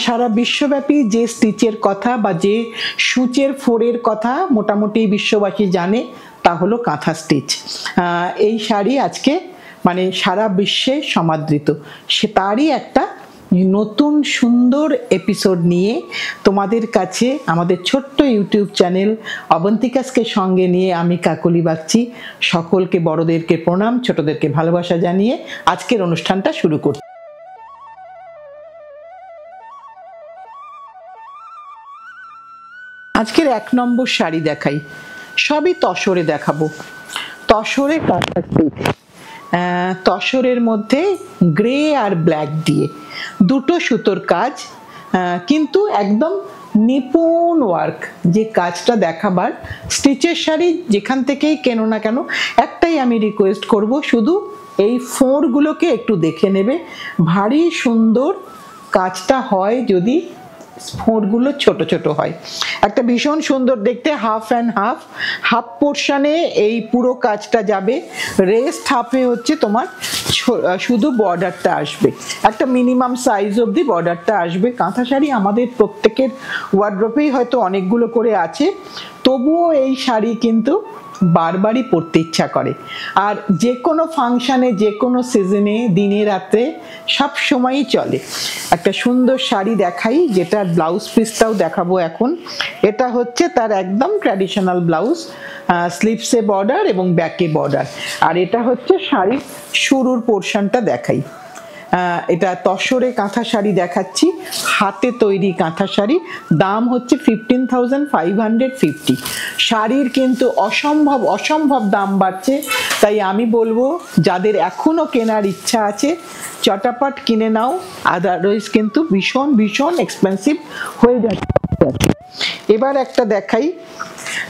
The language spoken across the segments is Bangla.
সারা বিশ্বব্যাপী যে স্টিচের কথা বা যে সূচের ফোরের কথা মোটামুটি বিশ্ববাসী জানে তা হলো কাঁথা স্টিচ। এই শাড়ি আজকে মানে সারা বিশ্বে সমাদৃত, সে তারই একটা নতুন সুন্দর এপিসোড নিয়ে তোমাদের কাছে আমাদের ছোট্ট ইউটিউব চ্যানেল অবন্তিকাসকে সঙ্গে নিয়ে আমি কাকলি বাগচি সকলকে বড়দেরকে প্রণাম, ছোটদেরকে ভালোবাসা জানিয়ে আজকের অনুষ্ঠানটা শুরু করছি। আজকের 1 নম্বর শাড়ি দেখাই, সবই তসরে দেখাবো। তসরে কাঁথা স্টিচ, তসরের মধ্যে গ্রে আর ব্ল্যাক দিয়ে দুটো সুতোর কাজ, কিন্তু একদম নিপুণ ওয়ার্ক। যে কাজটা দেখাবার, স্টিচের শাড়ি যেখান থেকেই কেনো না কেন একটাই আমি রিকোয়েস্ট করব, শুধু এই ফোঁড়গুলোকে একটু দেখে নেবে। ভারী সুন্দর কাজটা হয় যদি ফোঁড়গুলো ছোট ছোট হয়, একটা ভীষণ সুন্দর দেখতে। হাফ অ্যান্ড হাফ, হাফ পোর্শনে এই পুরো কাজটা যাবে, রেস্ট হাফে হচ্ছে তোমার শুধু বর্ডারটা আসবে, একটা মিনিমাম সাইজ অবধি বর্ডারটা আসবে। কাঁথা শাড়ি আমাদের প্রত্যেকের ওয়ার্ড্রোপেই হয়তো অনেকগুলো করে আছে, তবুও এই শাড়ি কিন্তু বারবারই পরতে ইচ্ছা করে। আর যে কোনো ফাংশানে, যে কোনো সিজনে, দিনে রাত্রে সব সময়ই চলে। একটা সুন্দর শাড়ি দেখাই, যেটার ব্লাউজ পিসটাও দেখাবো এখন। এটা হচ্ছে তার একদম ট্র্যাডিশনাল ব্লাউজ, স্লিভসে বর্ডার এবং ব্যাকে বর্ডার। আর এটা হচ্ছে শাড়ির শুরুর পোর্শনটা দেখাই। এটা তসরে কাঁথা শাড়ি দেখাচ্ছি, হাতে তৈরি কাঁথা শাড়ি। দাম হচ্ছে 15,550। শাড়ির কিন্তু অসম্ভব অসম্ভব দাম বাড়ছে, তাই আমি বলবো যাদের এখনো কেনার ইচ্ছা আছে চটাপট কিনে নাও, আদারওয়াইজ কিন্তু ভীষণ ভীষণ এক্সপেন্সিভ হয়ে যাচ্ছে। এবার একটা দেখাই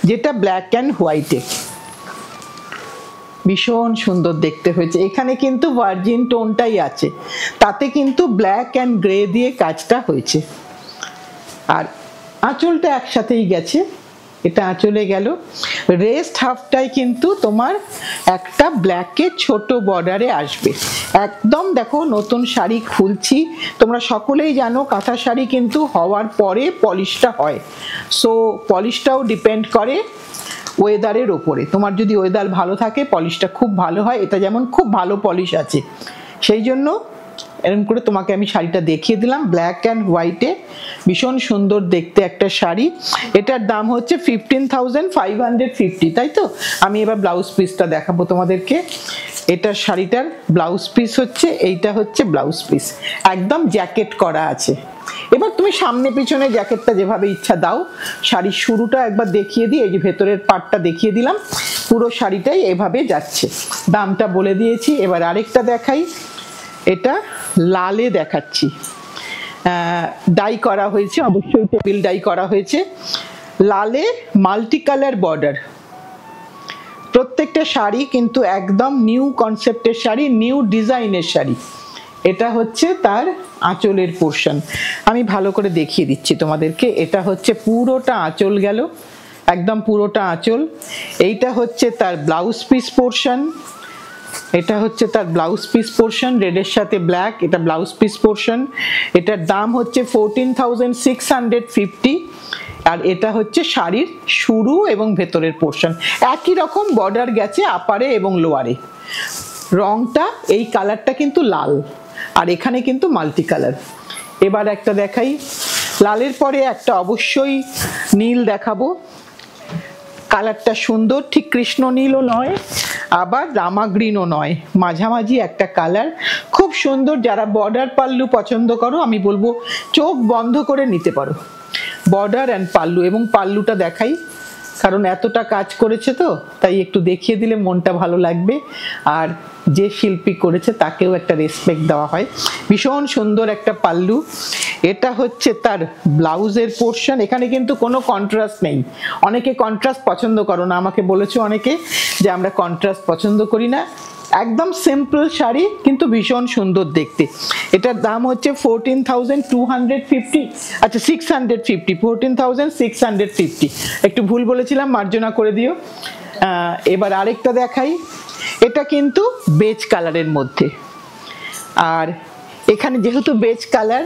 যেটা ব্ল্যাক অ্যান্ড হোয়াইটে, ভীষণ সুন্দর দেখতে হয়েছে। এখানে কিন্তু ভার্জিন টোনটাই আছে, তাতে কিন্তু ব্ল্যাক অ্যান্ড গ্রে দিয়ে কাজটা হয়েছে। আর আঁচলটা একসাথেই গেছে, এটা আঁচলে গেল। রেস্ট হাফটাই কিন্তু তোমার একটা ব্ল্যাকে ছোট বর্ডারে আসবে। একদম দেখো নতুন শাড়ি খুলছি, তোমরা সকলেই জানো কাঁথা শাড়ি কিন্তু হওয়ার পরে পলিশটা হয়, সো পলিশটাও ডিপেন্ড করে ওয়েদারের ওপরে। তোমার যদি ওয়েদার ভালো থাকে পলিশটা খুব ভালো হয়, এটা যেমন খুব ভালো পলিশ আছে, সেই জন্য এরকম করে তোমাকে আমি শাড়িটা দেখিয়ে দিলাম। ব্ল্যাক অ্যান্ড হোয়াইটে ভীষণ সুন্দর দেখতে একটা শাড়ি। এটার দাম হচ্ছে 15,550, তাই তো? আমি এবার ব্লাউজ পিসটা দেখাবো তোমাদেরকে। এটার শাড়িটার ব্লাউজ পিস হচ্ছে, এইটা হচ্ছে ব্লাউজ পিস, একদম জ্যাকেট করা আছে। এবার তুমি সামনে পিছনে জ্যাকেটটা যেভাবে ইচ্ছা দাও। শাড়ির শুরুটা একবার দেখিয়ে দিই, এই যে ভেতরের পার্টটা দেখিয়ে দিলাম, পুরো শাড়িটাই এভাবে যাচ্ছে। দামটা বলে দিয়েছি। এবার আরেকটা দেখাই, এটা লালে দেখাচ্ছি, ডাই করা হয়েছে, অবশ্যই টেবিল ডাই করা হয়েছে। লালে মাল্টি কালার বর্ডার, প্রত্যেকটা শাড়ি কিন্তু একদম নিউ কনসেপ্টের শাড়ি, নিউ ডিজাইনের শাড়ি। এটা হচ্ছে তার আঁচলের পোর্শন, আমি ভালো করে দেখিয়ে দিচ্ছি তোমাদেরকে। এটা হচ্ছে পুরোটা আঁচল গেল, একদম পুরোটা আঁচল। এইটা হচ্ছে তার ব্লাউজ পিস পোর্শন, এটা হচ্ছে তার ব্লাউজ পিস পোর্শন, রেডের সাথে ব্ল্যাক, এটা ব্লাউজ পিস পোর্শন। এটার দাম হচ্ছে 14,650। আর এটা হচ্ছে শাড়ির শুরু এবং ভেতরের পোর্শন, একই রকম বর্ডার গেছে আপারে এবং লোয়ারে। রংটা এই কালারটা কিন্তু লাল, আর এখানে কিন্তু মাল্টি কালার। এবার একটা দেখাই, লালের পরে একটা অবশ্যই নীল দেখাবো। কালারটা সুন্দর, ঠিক কৃষ্ণ নীলও নয় আবার রামা গ্রিনও নয়, মাঝামাঝি একটা কালার, খুব সুন্দর। যারা বর্ডার পাল্লু পছন্দ করো আমি বলবো চোখ বন্ধ করে নিতে পারো। বর্ডার অ্যান্ড পাল্লু, এবং পাল্লুটা দেখাই কারণ এতটা কাজ করেছে তো, তাই একটু দেখিয়ে দিলে মনটা ভালো লাগবে, আর যে শিল্পী করেছে তাকেও একটা রেসপেক্ট দেওয়া হয়। ভীষণ সুন্দর একটা পাল্লু। এটা হচ্ছে তার ব্লাউজের পোর্শন, এখানে কিন্তু কোনো কন্ট্রাস্ট নেই। অনেকে কন্ট্রাস্ট পছন্দ করো না, আমাকে বলেছো অনেকে যে আমরা কন্ট্রাস্ট পছন্দ করি না। একদম সিম্পল শাড়ি কিন্তু ভীষণ সুন্দর দেখতে। এটার দাম হচ্ছে 14,250, আচ্ছা 650, 14,650। একটু ভুল বলেছিলাম, মার্জনা করে দিও। এবার আরেকটা দেখাই, এটা কিন্তু বেজ কালারের মধ্যে, আর এখানে যেহেতু বেজ কালার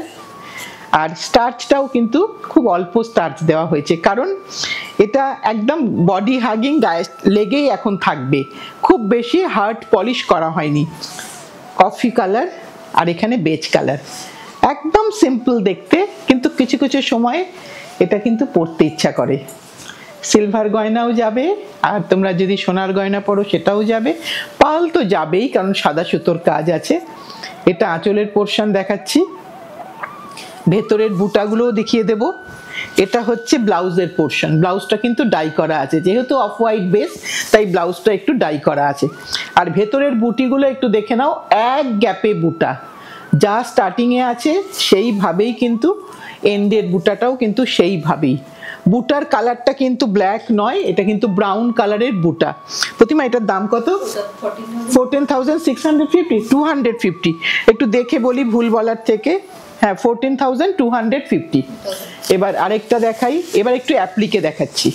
আর স্টার্চটাও কিন্তু খুব অল্প স্টার্চ দেওয়া হয়েছে, কারণ এটা একদম বডি হাগিং, গায়ে লেগেই এখন থাকবে, খুব বেশি হার্ড পলিশ করা হয়নি। কফি কালার আর এখানে বেজ কালার, একদম সিম্পল দেখতে, কিন্তু কিছু কিছু সময় এটা কিন্তু পরতে ইচ্ছা করে। সিলভার গয়নাও যাবে, আর তোমরা যদি সোনার গয়না পরো সেটাও যাবে, পাল তো যাবেই কারণ সাদা সুতোর কাজ আছে। এটা আঁচলের পোর্শন দেখাচ্ছি, ভেতরের বুটাগুলোও দেখিয়ে দেব। এটা হচ্ছে ব্লাউজের পোর্শন, ব্লাউজটা কিন্তু ডাই করা আছে, যেহেতু অফ হোয়াইট বেস তাই ব্লাউজটা একটু ডাই করা আছে। আর ভেতরের বুটিগুলো একটু দেখে নাও, এক গ্যাপে বুটা, যা স্টার্টিংয়ে আছে সেইভাবেই কিন্তু এন্ডের বুটাটাও কিন্তু সেইভাবেই। বুটার কালারটা কিন্তু ব্ল্যাক নয়, এটা কিন্তু ব্রাউন কালারের বুটা। প্রতিমা এটার দাম কত? 14,650, 250। একটু দেখে বলি ভুল বলার থেকে, হ্যাঁ 14,250। এবার আরেকটা দেখাই, এবার একটু অ্যাপ্লিকে দেখাচ্ছি।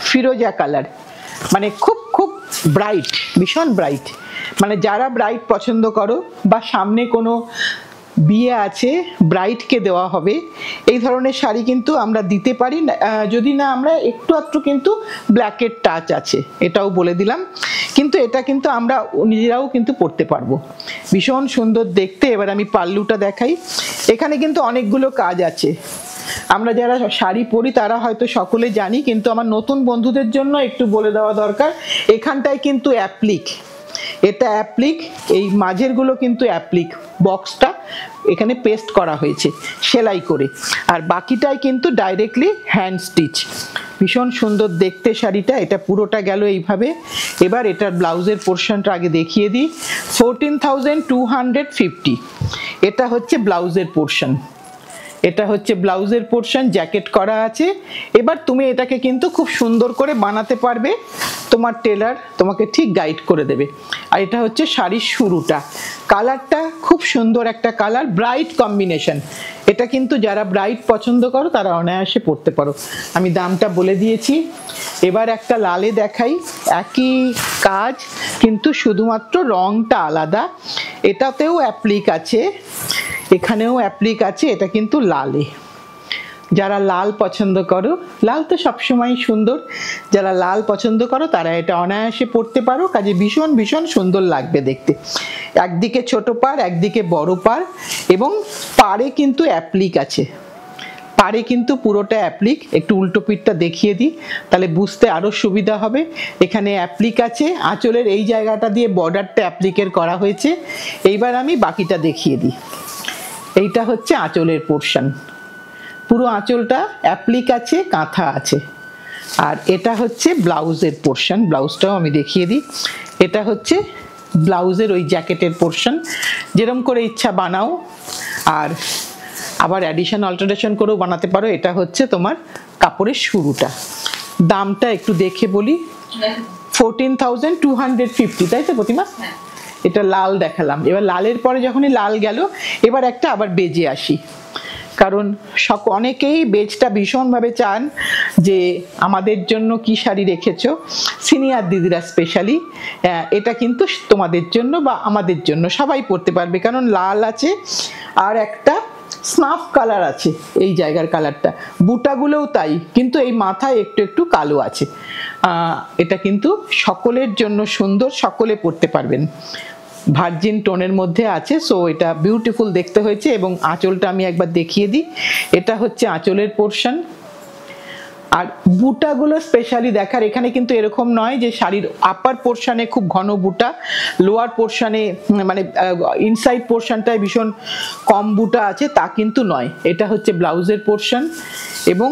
ফিরোজা কালার, মানে খুব খুব ব্রাইট, ভীষণ ব্রাইট, মানে যারা ব্রাইট পছন্দ করো বা সামনে কোনো বিয়ে আছে ব্রাইডকে দেওয়া হবে, এই ধরনের শাড়ি কিন্তু আমরা দিতে পারি, যদি না আমরা একটু আধটু কিন্তু ব্ল্যাকের টাচ আছে, এটাও বলে দিলাম, কিন্তু এটা কিন্তু আমরা নিজেরাও কিন্তু পরতে পারবো, ভীষণ সুন্দর দেখতে। এবার আমি পাল্লুটা দেখাই, এখানে কিন্তু অনেকগুলো কাজ আছে। আমরা যারা শাড়ি পরি তারা হয়তো সকলে জানি, কিন্তু আমার নতুন বন্ধুদের জন্য একটু বলে দেওয়া দরকার। এখানটায় কিন্তু অ্যাপ্লিক, এটা অ্যাপ্লিক, এই মাঝের গুলো কিন্তু অ্যাপ্লিক, বক্সটা এখানে পেস্ট করা হয়েছে সেলাই করে, আর বাকিটাই কিন্তু ডাইরেক্টলি হ্যান্ড স্টিচ। ভীষণ সুন্দর দেখতে শাড়িটা, এটা পুরোটা গেল এইভাবে। এবার এটার ব্লাউজের পোর্শনটা আগে দেখিয়ে দিই। 14,250, এটা হচ্ছে ব্লাউজের পোর্শন, এটা হচ্ছে ব্লাউজের পোর্শন, জ্যাকেট করা আছে। এবার তুমি এটাকে কিন্তু খুব সুন্দর করে বানাতে পারবে, তোমার টেলার তোমাকে ঠিক গাইড করে দেবে। আর এটা হচ্ছে শাড়ির শুরুটা, কালারটা খুব সুন্দর একটা কালার, ব্রাইট কম্বিনেশন। এটা কিন্তু যারা ব্রাইট পছন্দ করো তারা অনায়াসে পরতে পারো। আমি দামটা বলে দিয়েছি। এবার একটা লালে দেখাই, একই কাজ কিন্তু শুধুমাত্র রংটা আলাদা। এটাতেও অ্যাপ্লিক আছে, এখানেও অ্যাপ্লিক আছে, এটা কিন্তু লালে। যারা লাল পছন্দ করো, লাল তো সবসময় সুন্দর, যারা লাল পছন্দ করো তারা এটা অনায়াসে পরতে পারো, কাজে ভীষণ ভীষণ সুন্দর লাগবে দেখতে। একদিকে ছোট পাড়, একদিকে বড় পাড়, এবং পাড়ে কিন্তু অ্যাপ্লিক আছে, পাড়ে কিন্তু পুরোটা অ্যাপ্লিক। একটু উল্টো পিঠটা দেখিয়ে দিই তাহলে বুঝতে আরো সুবিধা হবে। এখানে অ্যাপ্লিক আছে, আঁচলের এই জায়গাটা দিয়ে বর্ডারটা অ্যাপ্লিকের করা হয়েছে। এইবার আমি বাকিটা দেখিয়ে দিই। এইটা হচ্ছে আঁচলের পোর্শন, পুরো আঁচলটা অ্যাপ্লিক আছে, কাঁথা আছে। আর এটা হচ্ছে ব্লাউজের পোর্শন, ব্লাউজটাও আমি দেখিয়ে দিই। এটা হচ্ছে ব্লাউজের ওই জ্যাকেটের পোর্শন, যেরকম করে ইচ্ছা বানাও, আর আবার অ্যাডিশন অল্টারেশন করেও বানাতে পারো। এটা হচ্ছে তোমার কাপড়ের শুরুটা। দামটা একটু দেখে বলি, 14,250, তাই তো প্রতিমা? এটা লাল দেখালাম, এবার লালের পরে যখনই লাল গেল, এবার একটা আবার বেজে আসি, কারণ অনেকেই বেজটা ভীষণভাবে চান যে আমাদের জন্য কি শাড়ি রেখেছো, সিনিয়র দিদিরা স্পেশালি। এটা কিন্তু তোমাদের জন্য বা আমাদের জন্য সবাই পরতে পারবে, কারণ লাল আছে আর একটা স্নাফ কালার আছে, এই জায়গার কালারটা, বুটাগুলোও তাই, কিন্তু এই মাথায় একটু একটু কালো আছে। এটা কিন্তু সকলের জন্য সুন্দর, সকলে পরতে পারবেন। ভার্জিন টোনের মধ্যে আছে, সো এটা বিউটিফুল দেখতে হয়েছে। এবং আঁচলটা আমি একবার দেখিয়ে দিই, এটা হচ্ছে আঁচলের পোর্শন। আর বুটাগুলো স্পেশালি দেখার, এখানে কিন্তু এরকম নয় যে শাড়ির আপার পোর্শনে খুব ঘন বুটা, লোয়ার পোর্শনে মানে ইনসাইড পোর্শনটায় ভীষণ কম বুটা আছে, তা কিন্তু নয়। এটা হচ্ছে ব্লাউজের পোর্শন, এবং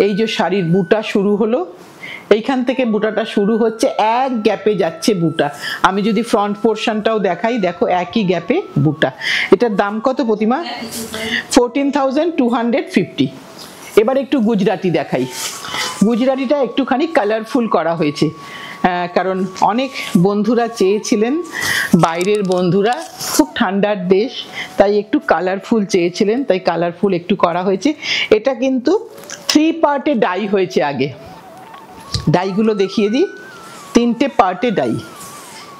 এই যে শাড়ির বুটা শুরু হলো, এইখান থেকে বুটাটা শুরু হচ্ছে, এক গ্যাপে যাচ্ছে বুটা। আমি যদি ফ্রন্ট পোর্শনটাও দেখাই, দেখো একই গ্যাপে বুটা। এটার দাম কত প্রতিমা? 14,250। এবার একটু গুজরাটি দেখাই। গুজরাটিটা একটুখানি কালারফুল করা হয়েছে, কারণ অনেক বন্ধুরা চেয়েছিলেন, বাইরের বন্ধুরা, খুব ঠান্ডার দেশ তাই একটু কালারফুল চেয়েছিলেন, তাই কালারফুল একটু করা হয়েছে। এটা কিন্তু 3 পার্টে ডাই হয়েছে। আগে ডাইগুলো দেখিয়ে দিই, 3টে পার্টে ডাই।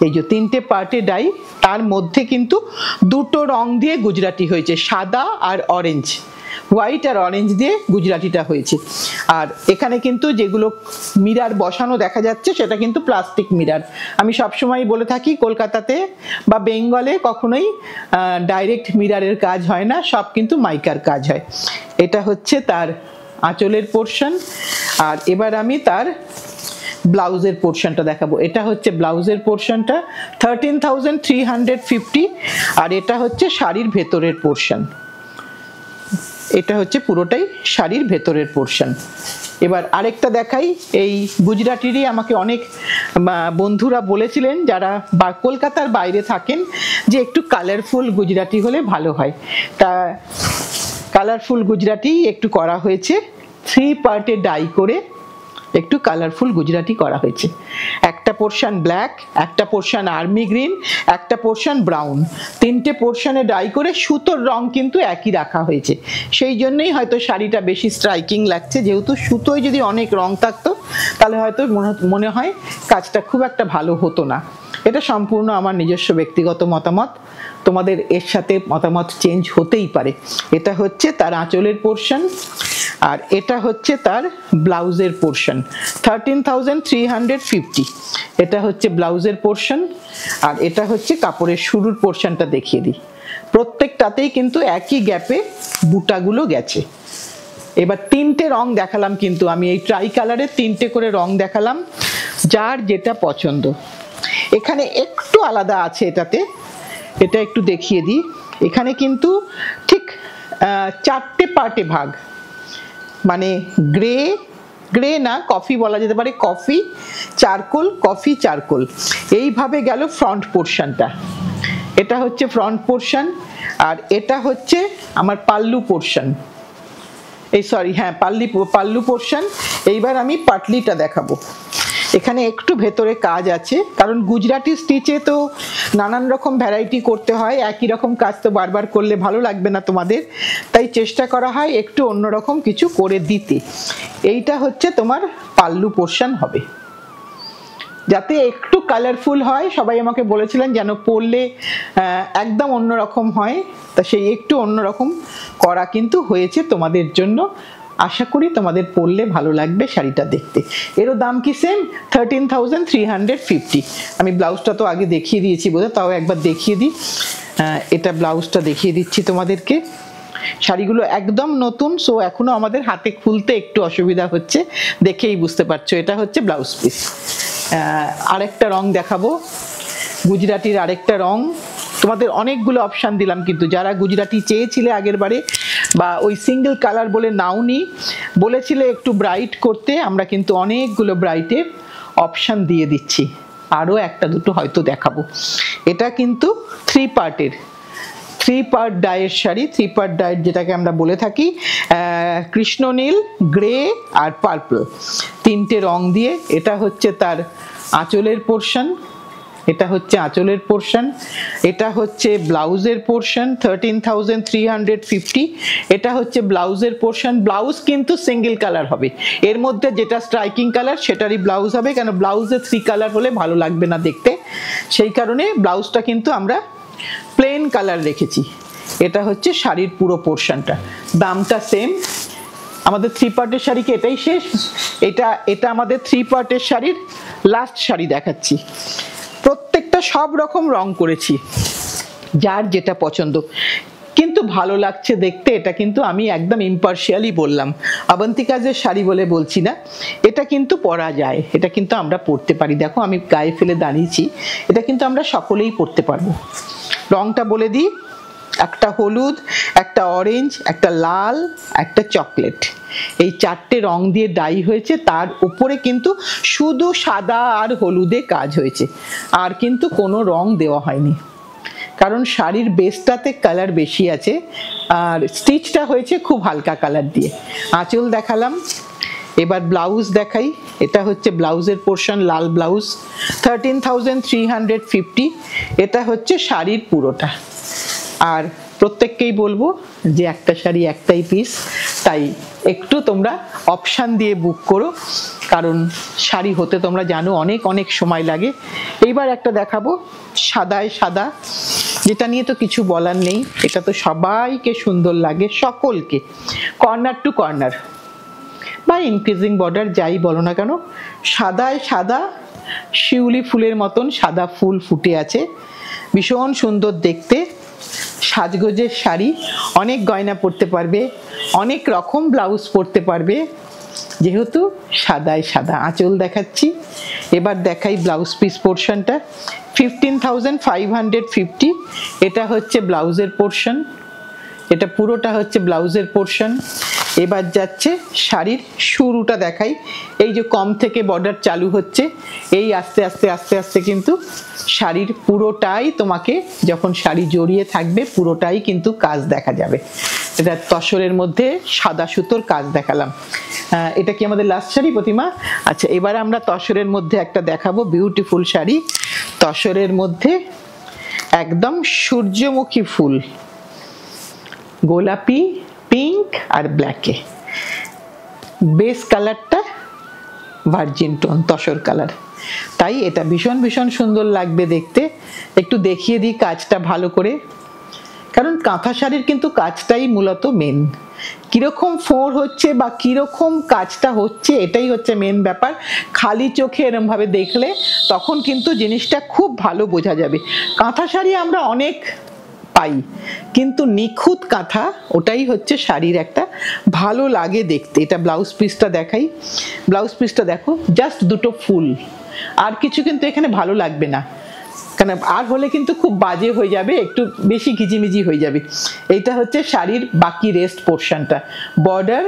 এই যে 3টে পার্টে ডাই, তার মধ্যে কিন্তু দুটো রং দিয়ে গুজরাটি হয়েছে, সাদা আর অরেঞ্জ, হোয়াইট আর অরেঞ্জ দিয়ে গুজরাটিটা হয়েছে। আর এখানে কিন্তু যেগুলো মিরার বসানো দেখা যাচ্ছে সেটা কিন্তু প্লাস্টিক মিরার। আমি সবসময় বলে থাকি কলকাতাতে বা বেঙ্গলে কখনোই ডাইরেক্ট মিরারের কাজ হয় না, সব কিন্তু মাইকার কাজ হয়। এটা হচ্ছে তার আঁচলের পোর্শন। আর এবার আমি তার ব্লাউজের পোর্শনটা দেখাবো। এটা হচ্ছে ব্লাউজের পোর্শনটা 13,350, আর এটা হচ্ছে শাড়ির ভেতরের পোর্শন। এটা হচ্ছে পুরোটাই শাড়ির ভেতরের পোর্শন। এবার আরেকটা দেখাই, এই গুজরাটিরই আমাকে অনেক বন্ধুরা বলেছিলেন যারা কলকাতার বাইরে থাকেন যে একটু কালারফুল গুজরাটি হলে ভালো হয়, তা কালারফুল গুজরাটি একটু করা হয়েছে, 3 পার্টে ডাই করে একটু কালারফুল গুজরাটি করা হয়েছে। একটা পোর্শন ব্ল্যাক, একটা পোর্শন আর্মি গ্রিন, একটা পোর্শন ব্রাউন, 3টে পোর্শনে ডাই করে সুতোর রং কিন্তু একই রাখা হয়েছে। সেই জন্যই হয়তো শাড়িটা বেশি স্ট্রাইকিং লাগছে, যেহেতু সুতোয় যদি অনেক রং থাকতো তাহলে হয়তো মনে হয় কাজটা খুব একটা ভালো হতো না। এটা সম্পূর্ণ আমার নিজস্ব ব্যক্তিগত মতামত, তোমাদের এর সাথে মতামত চেঞ্জ হতেই পারে। এটা হচ্ছে তার আঁচলের পোর্শন, আর এটা হচ্ছে তার ব্লাউজের পোর্শন 13,350। এটা হচ্ছে ব্লাউজের পোর্শন, আর এটা হচ্ছে কাপড়ের শুরুর পোর্শনটা দেখিয়ে দিই। প্রত্যেকটাতেই কিন্তু একই গ্যাপে বুটাগুলো গেছে। এবার 3টে রং দেখালাম, কিন্তু আমি এই ট্রাই কালারের 3টে করে রং দেখালাম, যার যেটা পছন্দ। এখানে একটু আলাদা আছে এটাতে, এটা একটু দেখিয়ে দিই। এখানে কিন্তু ঠিক 4টে পার্টে ভাগ, মানে গ্রে না কফি বলা যেতে পারে, কফি চারকোল, কফি চারকোল, এইভাবে গেল ফ্রন্ট পোর্শনটা। এটা হচ্ছে ফ্রন্ট পোর্শন, আর এটা হচ্ছে আমার পাল্লু পোর্শন, এই সরি হ্যাঁ পাল্লু পোর্শন। এইবার আমি পাটলিটা দেখাবো। এখানে একটু ভেতরে কাজ আছে, কারণ গুজরাটি স্টিচে তো নানান রকম ভ্যারাইটি করতে হয়, একই রকম কাজ তো বারবার করলে ভালো লাগবে না তোমাদের, তাই চেষ্টা করা হয় একটু অন্যরকম কিছু করে দিতে। এইটা হচ্ছে তোমার পাল্লু পোর্শন হবে, যাতে একটু কালারফুল হয়। সবাই আমাকে বলেছিলেন যেন পরলে একদম অন্যরকম হয়, তা সেই একটু অন্যরকম করা কিন্তু হয়েছে তোমাদের জন্য। আশা করি তোমাদের পরলে ভালো লাগবে শাড়িটা দেখতে। এরও দাম কি সেম, 13,350। আমি ব্লাউজটা তো আগে দেখিয়ে দিয়েছি বোধহয়, তাও একবার দেখিয়ে দিই। এটা ব্লাউজটা দেখিয়ে দিচ্ছি তোমাদেরকে। শাড়িগুলো একদম নতুন, সো এখনো আমাদের হাতে খুলতে একটু অসুবিধা হচ্ছে, দেখেই বুঝতে পারছো। এটা হচ্ছে ব্লাউজ পিস। আরেকটা রং দেখাবো, গুজরাটির আরেকটা রং। তোমাদের অনেকগুলো অপশান দিলাম, কিন্তু যারা গুজরাটি চেয়েছিলে আগের বারে বা ওই সিঙ্গেল কালার বলে নাওনি, বলেছিলে একটু ব্রাইট করতে, আমরা কিন্তু অনেকগুলো ব্রাইটের অপশান দিয়ে দিচ্ছি। আরও একটা দুটো হয়তো দেখাবো। এটা কিন্তু 3 পার্ট ডাইয়ের শাড়ি, 3 পার্ট ডাইয়ের যেটাকে আমরা বলে থাকি, কৃষ্ণনীল, গ্রে আর পার্পল, 3টে রং দিয়ে। এটা হচ্ছে তার আঁচলের পোর্শন, এটা হচ্ছে আঁচলের পোর্শন, এটা হচ্ছে ব্লাউজের পোর্শন 13,350। এটা হচ্ছে ব্লাউজের পোর্শন। ব্লাউজ কিন্তু সিঙ্গেল কালার হবে, এর মধ্যে যেটা স্ট্রাইকিং কালার সেটারই ব্লাউজ হবে, কেন ব্লাউজে 3 কালার হলে ভালো লাগবে না দেখতে, সেই কারণে ব্লাউজটা কিন্তু আমরা প্লেন কালার রেখেছি। এটা হচ্ছে শাড়ির পুরো পোর্শনটা, দামটা সেম। আমাদের 3 পার্টের শাড়ি কি এটাই শেষ? এটা আমাদের 3 পার্টের শাড়ির লাস্ট শাড়ি দেখাচ্ছি। প্রত্যেকটা সব রকম রং করেছি, যার যেটা পছন্দ, কিন্তু ভালো লাগছে দেখতে। এটা কিন্তু আমি একদম ইম্পার্শিয়ালি বললাম, অবন্তিকাজের শাড়ি বলে বলছি না, এটা কিন্তু পরা যায়, এটা কিন্তু আমরা পরতে পারি। দেখো আমি গায়ে ফেলে দাঁড়িয়েছি, এটা কিন্তু আমরা সকলেই পরতে পারবো। রংটা বলে দিই, একটা হলুদ, একটা অরেঞ্জ, একটা লাল, একটা চকলেট, এই 4টে রং দিয়ে ডাই হয়েছে। তার উপরে কিন্তু শুধু সাদা আর হলুদে কাজ হয়েছে, আর কিন্তু কোনো রং দেওয়া হয়নি, কারণ শাড়ির বেসটাতে কালার বেশি আছে, আর স্টিচটা হয়েছে খুব হালকা কালার দিয়ে। আঁচল দেখালাম, এবার ব্লাউজ দেখাই। এটা হচ্ছে ব্লাউজের পোর্শন, লাল ব্লাউজ 13,350। এটা হচ্ছে শাড়ির পুরোটা। আর প্রত্যেককেই বলবো যে একটা শাড়ি একটাই পিস, তাই একটু তোমরা অপশান দিয়ে বুক করো, কারণ শাড়ি হতে তোমরা জানো অনেক অনেক সময় লাগে। এইবার একটা দেখাবো সাদায় সাদা, যেটা নিয়ে তো কিছু বলার নেই, এটা তো সবাইকে সুন্দর লাগে, সকলকে, কর্নার টু কর্নার বা ইনক্রিজিং বর্ডার যাই বলো না কেন, সাদায় সাদা শিউলি ফুলের মতন সাদা ফুল ফুটে আছে, ভীষণ সুন্দর দেখতে, সাজগোজের শাড়ি, অনেক গয়না পরতে পারবে, অনেক রকম ব্লাউজ পরতে পারবে, যেহেতু সাদায় সাদা। আঁচল দেখাচ্ছি, এবার দেখাই ব্লাউজ পিস পোর্শনটা। 15,550, এটা হচ্ছে ব্লাউজের পোর্শন, এটা পুরোটা হচ্ছে ব্লাউজের পোর্শন। এবার যাচ্ছে শাড়ির শুরুটা দেখাই, এই যে কম থেকে বর্ডার চালু হচ্ছে, এই আস্তে আস্তে আস্তে আস্তে কিন্তু শাড়ির পুরোটাই তোমাকে যখন শাড়ি জড়িয়ে থাকবে পুরোটাই কিন্তু কাজ দেখা যাবে। এটা তসরের মধ্যে সাদা সুতোর কাজ দেখালাম। এটা কি আমাদের লাস্ট শাড়ি প্রতিমা? আচ্ছা, এবার আমরা তসরের মধ্যে একটা দেখাবো বিউটিফুল শাড়ি, তসরের মধ্যে একদম সূর্যমুখী ফুল, গোলাপি, পিঙ্ক আর ব্ল্যাকে, বেস কালারটা ভার্জিন টোন তসর কালার, তাই এটা ভীষণ ভীষণ সুন্দর লাগবে দেখতে। একটু দেখিয়ে দিই কাজটা ভালো করে, কারণ কাঁথা শাড়ির কিন্তু কাজটাই মূলত মেন, কিরকম ফোঁড় হচ্ছে বা কিরকম কাজটা হচ্ছে এটাই হচ্ছে মেন ব্যাপার। খালি চোখে এরম ভাবে দেখলে তখন কিন্তু জিনিসটা খুব ভালো বোঝা যাবে। কাঁথা শাড়ি আমরা অনেক পাই, কিন্তু নিখুঁত কাঁথা ওটাই হচ্ছে শাড়ির একটা ভালো লাগে দেখতে। এটা ব্লাউজ পিসটা দেখাই, ব্লাউজ পিসটা দেখো, জাস্ট দুটো ফুল, আর কিছু কিন্তু এখানে ভালো লাগবে না, কারণ আর হলে কিন্তু খুব বাজে হয়ে যাবে, একটু বেশি ঘিজিমিজি হয়ে যাবে। এইটা হচ্ছে শাড়ির বাকি রেস্ট পোর্শনটা, বর্ডার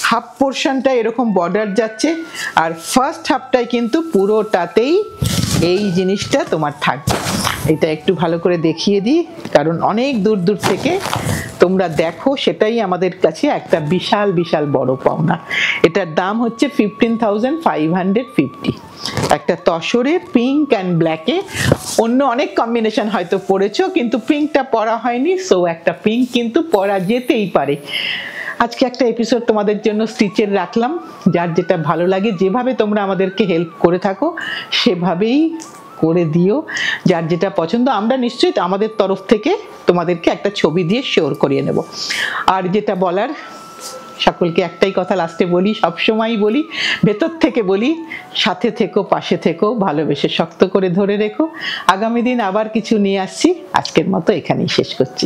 হাফ পোর্শনটা এরকম বর্ডার যাচ্ছে, আর ফার্স্ট হাফটায় কিন্তু পুরোটাতেই এই জিনিসটা তোমার থাকবে। এটা একটু ভালো করে দেখিয়ে দিই, কারণ অনেক দূর দূর থেকে তোমরা দেখো, সেটাই আমাদের কাছে একটা বিশাল বিশাল বড় পাওনা। এটার দাম হচ্ছে 15,550। একটা তসরে পিঙ্ক অ্যান্ড ব্ল্যাকে, অন্য অনেক কম্বিনেশন হয়তো পরেছো কিন্তু পিঙ্কটা পরা হয়নি, সো একটা পিঙ্ক কিন্তু পরা যেতেই পারে। আজকে একটা এপিসোড তোমাদের জন্য স্টিচের রাখলাম, যার যেটা ভালো লাগে, যেভাবে তোমরা আমাদেরকে হেল্প করে থাকো সেভাবেই করে দিও, যার যেটা পছন্দ আমরা নিশ্চয়ই আমাদের তরফ থেকে তোমাদেরকে একটা ছবি দিয়ে শেয়ার করিয়ে নেব। আর যেটা বলার, সকলকে একটাই কথা লাস্টে বলি, সবসময়ই বলি, ভেতর থেকে বলি, সাথে থেকো, পাশে থেকো, ভালোবেসে শক্ত করে ধরে রেখো। আগামী দিন আবার কিছু নিয়ে আসছি, আজকের মতো এখানেই শেষ করছি।